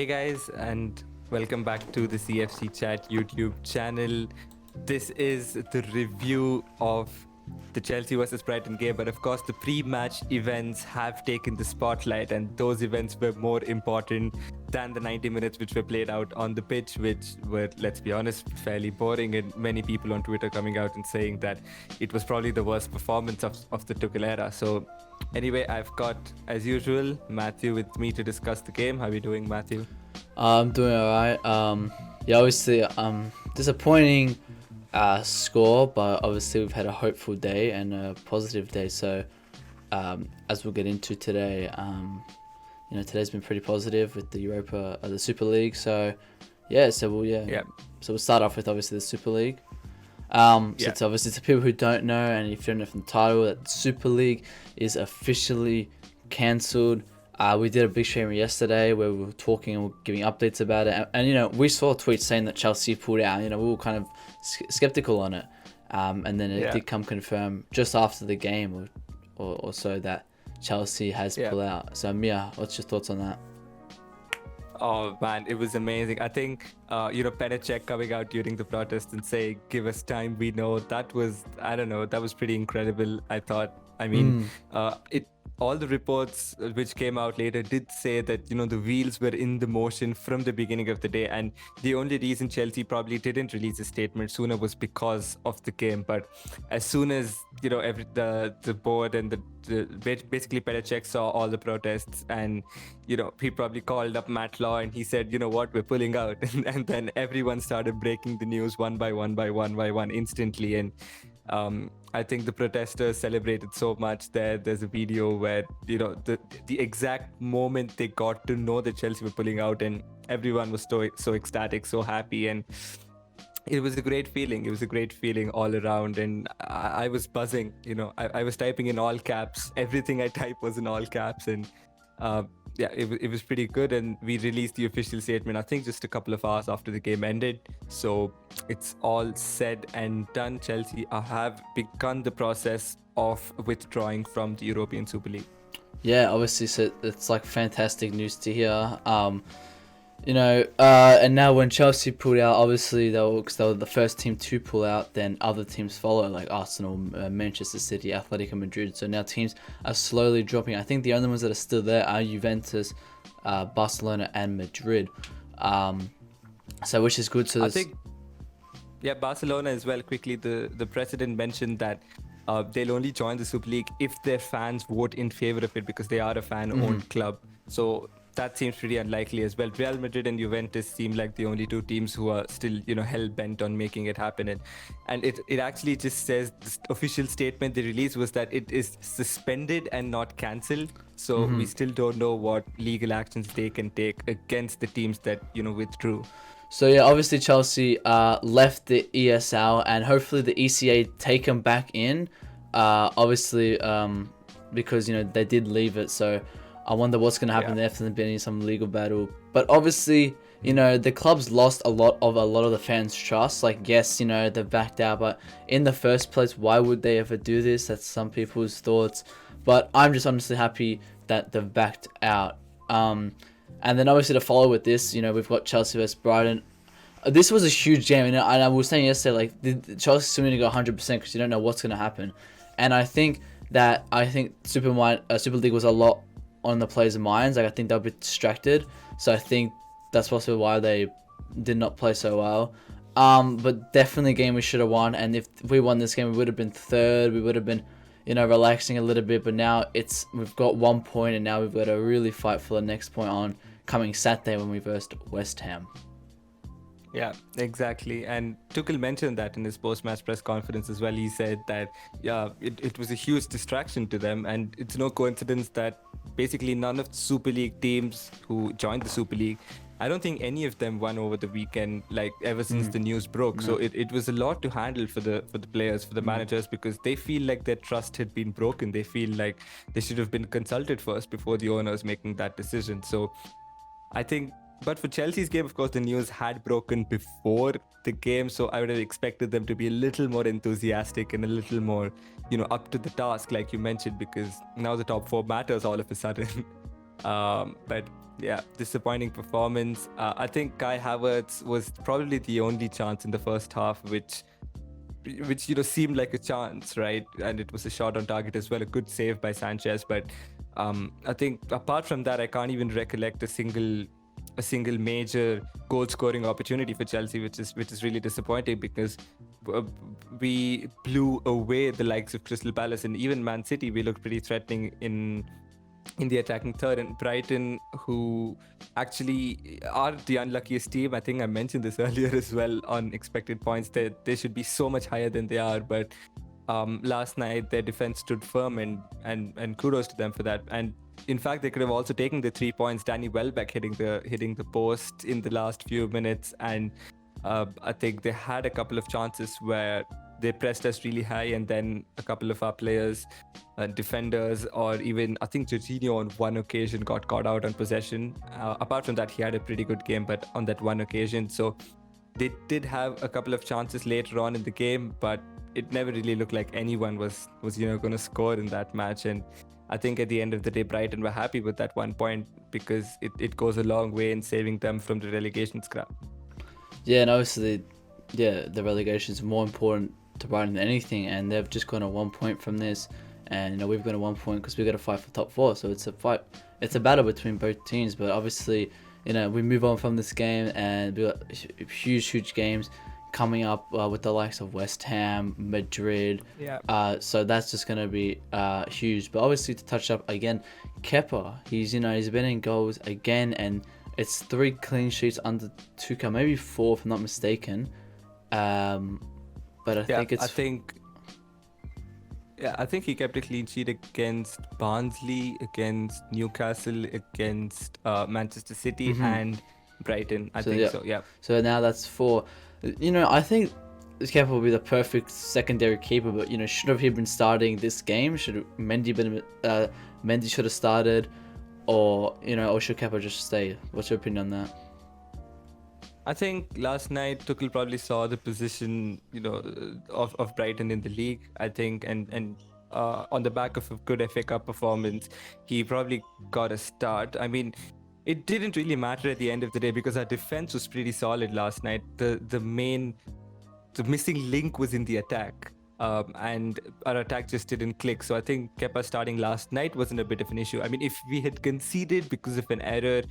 guys, and welcome back to the CFC Chat YouTube channel. This is the review of the Chelsea versus Brighton game, but of course the pre-match events have taken the spotlight, and those events were more important than the 90 minutes which were played out on the pitch, which were, let's be honest, fairly boring, and many people on Twitter coming out and saying that it was probably the worst performance of the Tuchel era. So anyway, I've got, as usual, Matthew with me to discuss the game. How are you doing, Matthew? I'm doing alright. Obviously, disappointing score, but obviously we've had a hopeful day and a positive day. So, as we'll get into today, today's been pretty positive with the the Super League. So, so we'll start off with obviously the Super League. So it's obviously to people who don't know, and if you don't know from the title, that Super League is officially cancelled. We did a big stream yesterday where we were talking and we were giving updates about it, and we saw tweets saying that Chelsea pulled out. We were kind of skeptical on it, and then it did come confirmed just after the game or so that Chelsea has pulled out. So Mia, what's your thoughts on that? Oh man, it was amazing. I think Penacek coming out during the protest and saying, "Give us time, we know." That was pretty incredible. I thought. All the reports which came out later did say that the wheels were in the motion from the beginning of the day, and the only reason Chelsea probably didn't release a statement sooner was because of the game. But as soon as the board and basically Petacek saw all the protests, and he probably called up Matt Law and he said, what, we're pulling out. And then everyone started breaking the news one by one instantly. And I think the protesters celebrated so much. There's a video where the exact moment they got to know that Chelsea were pulling out, and everyone was so ecstatic, so happy, and it was a great feeling. It was a great feeling all around, and I was buzzing. I was typing in all caps. Everything I typed was in all caps, and it was pretty good. And we released the official statement, I think, just a couple of hours after the game ended. So it's all said and done. Chelsea have begun the process of withdrawing from the European Super League. Yeah, obviously, so it's like fantastic news to hear. And now when Chelsea pulled out, obviously they were the first team to pull out, then other teams follow, like Arsenal, Manchester City, Atletico Madrid. So now teams are slowly dropping. I think the only ones that are still there are Juventus, Barcelona, and Madrid. So which is good. So I think, Barcelona as well. Quickly, the president mentioned that they'll only join the Super League if their fans vote in favor of it, because they are a fan-owned club. So that seems pretty unlikely as well. Real Madrid and Juventus seem like the only two teams who are still, hell-bent on making it happen. And it actually just says, the official statement they released was that it is suspended and not cancelled. So we still don't know what legal actions they can take against the teams that, withdrew. So obviously Chelsea left the ESL, and hopefully the ECA take them back in. Obviously, because they did leave it. So I wonder what's going to happen there if there's been some legal battle. But obviously, the club's lost a lot of the fans' trust. Like, yes, they've backed out, but in the first place, why would they ever do this? That's some people's thoughts. But I'm just honestly happy that they've backed out. And then obviously to follow with this, we've got Chelsea versus Brighton. This was a huge game, and I was saying yesterday, like, Chelsea's still going to go 100% because you don't know what's going to happen. And I think Super League was a lot on the players' minds. Like, I think they'll be distracted. So I think that's possibly why they did not play so well. But definitely a game we should have won. And if we won this game, we would have been third. We would have been, relaxing a little bit. But now we've got 1 point, and now we've got to really fight for the next point on coming Saturday when we versed West Ham. Yeah, exactly. And Tuchel mentioned that in his post-match press conference as well. He said that, it was a huge distraction to them. And it's no coincidence that basically none of the Super League teams who joined the Super League, I don't think any of them won over the weekend, like, ever since the news broke. No. So it was a lot to handle for the players, for the managers, because they feel like their trust had been broken. They feel like they should have been consulted first before the owners making that decision. So I think... But for Chelsea's game, of course, the news had broken before the game, so I would have expected them to be a little more enthusiastic and a little more, up to the task, like you mentioned, because now the top four matters all of a sudden. But yeah, disappointing performance. I think Kai Havertz was probably the only chance in the first half, which seemed like a chance, right? And it was a shot on target as well, a good save by Sanchez. But I think apart from that, I can't even recollect a single major goal scoring opportunity for Chelsea, which is really disappointing, because we blew away the likes of Crystal Palace and even Man City. We looked pretty threatening in the attacking third, and Brighton, who actually are the unluckiest team. I think I mentioned this earlier as well on expected points. They should be so much higher than they are, but last night their defense stood firm, and kudos to them for that. And in fact, they could have also taken the 3 points. Danny Welbeck hitting the post in the last few minutes, and I think they had a couple of chances where they pressed us really high, and then a couple of our players, defenders, or even I think Jorginho on one occasion got caught out on possession. Apart from that, he had a pretty good game, but on that one occasion. So they did have a couple of chances later on in the game, but it never really looked like anyone was going to score in that match. And I think at the end of the day, Brighton were happy with that 1 point, because it goes a long way in saving them from the relegation scrap. Yeah, and obviously, the relegation is more important to Brighton than anything, and they've just gone a 1 point from this, and we've got a 1 point because we've got to fight for top 4. So it's a fight, it's a battle between both teams. But obviously, we move on from this game, and we got huge games coming up with the likes of West Ham, Madrid. Yeah. So that's just going to be huge. But obviously, to touch up again, Kepa, he's been in goals again, and it's 3 clean sheets under Tuchel, maybe 4 if I'm not mistaken. But I think he kept a clean sheet against Barnsley, against Newcastle, against Manchester City, and Brighton. I think so. Yeah. So now that's 4. I think this keeper will be the perfect secondary keeper, but should have he been starting this game? Should Mendy should have started, or should Kepa just stay? What's your opinion on that? I think last night Tuchel probably saw the position, of Brighton in the league. I think, and on the back of a good FA Cup performance, he probably got a start. I mean, it didn't really matter at the end of the day, because our defense was pretty solid last night. The missing link was in the attack. And our attack just didn't click. So I think Kepa starting last night wasn't a bit of an issue. I mean, if we had conceded because of an error,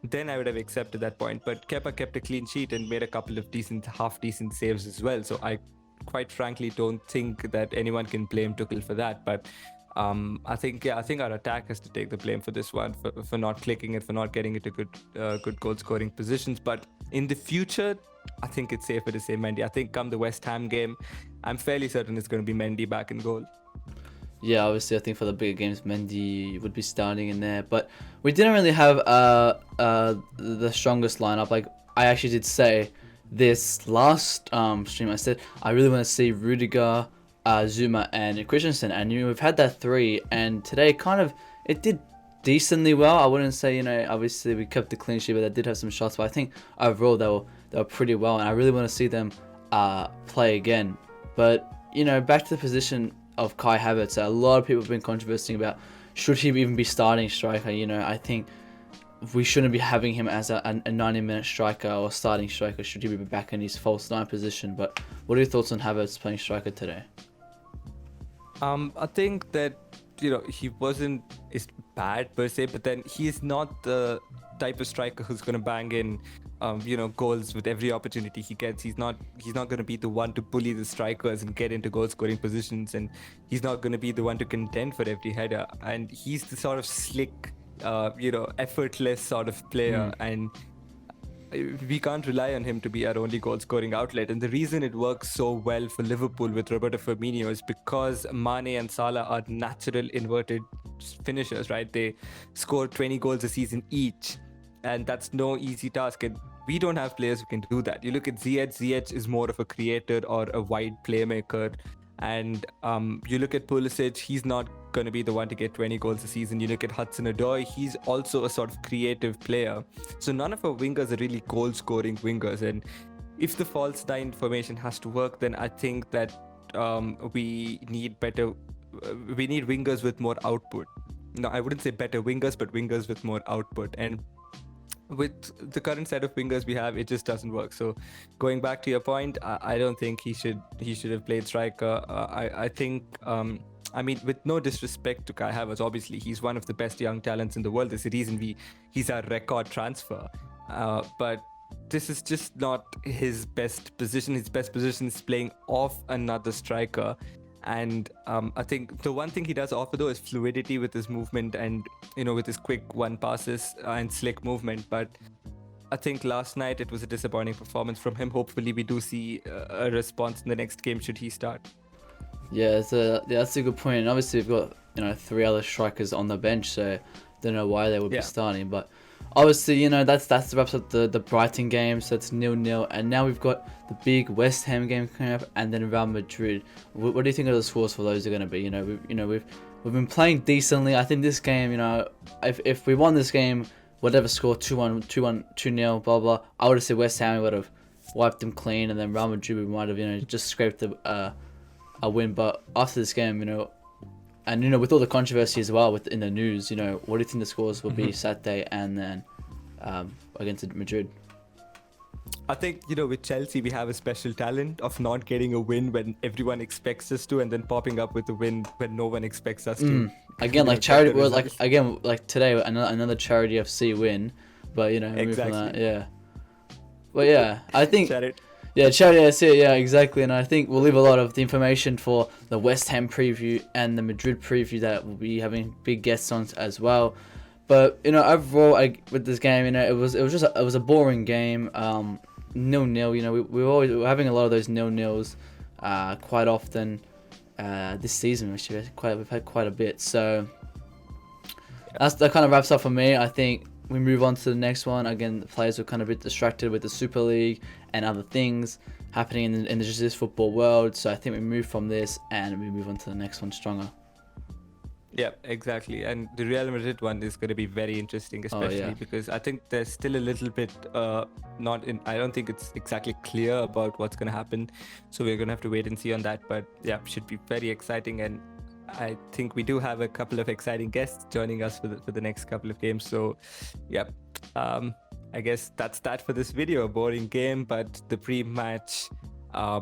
then I would have accepted that point. But Kepa kept a clean sheet and made a couple of half-decent saves as well. So I quite frankly don't think that anyone can blame Tuchel for that. But I think our attack has to take the blame for this one, for not clicking it, for not getting it to good goal-scoring positions. But in the future, I think it's safer to say Mendy. I think come the West Ham game, I'm fairly certain it's going to be Mendy back in goal. Yeah, obviously, I think for the bigger games, Mendy would be starting in there. But we didn't really have the strongest lineup. Like, I actually did say this last stream, I said I really want to see Rudiger, Zuma, and Christensen. And we've had that 3, and today it did decently well. I wouldn't say, obviously we kept the clean sheet, but they did have some shots. But I think overall they were pretty well, and I really want to see them play again. But back to the position of Kai Havertz, a lot of people have been controversing about should he even be starting striker. I think we shouldn't be having him as a 90-minute striker or starting striker. Should he be back in his false 9 position? But what are your thoughts on Havertz playing striker today? I think that he wasn't bad per se, but then he is not the type of striker who's going to bang in goals with every opportunity he gets. He's not going to be the one to bully the strikers and get into goal scoring positions, and he's not going to be the one to contend for every header. And he's the sort of slick, effortless sort of player, and we can't rely on him to be our only goal scoring outlet. And the reason it works so well for Liverpool with Roberto Firmino is because Mane and Salah are natural inverted finishers, right? They score 20 goals a season each, and that's no easy task. And we don't have players who can do that. You look at Ziyech. Ziyech is more of a creator or a wide playmaker. And you look at Pulisic, he's not going to be the one to get 20 goals a season. You look at Hudson-Odoi, he's also a sort of creative player. So none of our wingers are really goal-scoring wingers. And if the false 9 formation has to work, then I think that we need wingers with more output. no, I wouldn't say better wingers, but wingers with more output. And with the current set of wingers we have, it just doesn't work. So going back to your point, I don't think he should have played striker. I think I mean, with no disrespect to Kai Havertz, obviously he's one of the best young talents in the world. There's a reason he's our record transfer. But this is just not his best position. His best position is playing off another striker. And I think the one thing he does offer though is fluidity with his movement and, you know, with his quick one passes and slick movement. But I think last night it was a disappointing performance from him. Hopefully we do see a response in the next game should he start. Yeah, that's a good point. And obviously we've got, you know, 3 other strikers on the bench, so don't know why they would be starting. But obviously, you know, that's wraps up the Brighton game, so it's 0-0. And now we've got the big West Ham game coming up, and then Real Madrid. What do you think of the scores for those are going to be? You know, we've been playing decently. I think this game, you know, if we won this game, whatever score, 2-1, 2-1, 2-0, blah blah, I would have said West Ham would have wiped them clean, and then Real Madrid we might have, you know, just scraped a win. But after this game, you know, and you know, with all the controversy as well in the news, you know, what do you think the scores will be Saturday and then against Madrid? I think, you know, with Chelsea we have a special talent of not getting a win when everyone expects us to, and then popping up with a win when no one expects us to. Again, like charity, well, like today, another charity FC win, but you know, exactly. From that, yeah. But yeah, I think. Yeah, charity FC, yeah, exactly. And I think we'll leave a lot of the information for the West Ham preview and the Madrid preview that we'll be having big guests on as well. But you know, overall, with this game, you know, it was a boring game. 0-0. You know, we're having a lot of those 0-0s quite often this season. Actually, we've had quite a bit. So that kind of wraps up for me. I think we move on to the next one. Again, the players were kind of a bit distracted with the Super League and other things happening in this football world. So I think we move from this and we move on to the next one stronger. Yeah, exactly. And the Real Madrid one is going to be very interesting, especially because I think there's still a little bit I don't think it's exactly clear about what's going to happen. So we're going to have to wait and see on that. But yeah, should be very exciting. And I think we do have a couple of exciting guests joining us for the next couple of games. So yeah, I guess that's that for this video. A boring game, but the pre-match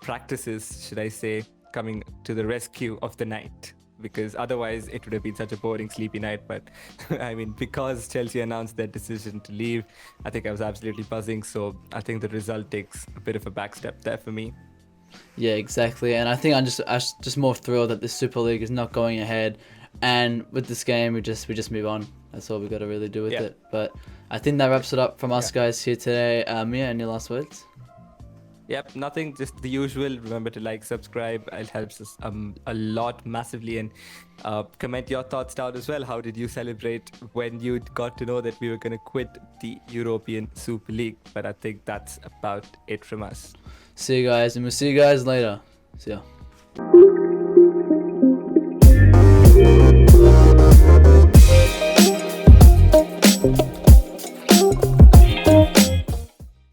practices, should I say, coming to the rescue of the night. Because otherwise it would have been such a boring, sleepy night. But I mean, because Chelsea announced their decision to leave, I think I was absolutely buzzing. So I think the result takes a bit of a back step there for me. Yeah, exactly. And I think I'm just more thrilled that the Super League is not going ahead. And with this game, we just move on. That's all we got to really do with it. But I think that wraps it up from us guys here today. Mia, any last words? Yep, nothing, just the usual. Remember to like, subscribe. It helps us a lot massively. And comment your thoughts down as well. How did you celebrate when you got to know that we were going to quit the European Super League? But I think that's about it from us. See you guys, and we'll see you guys later. See ya.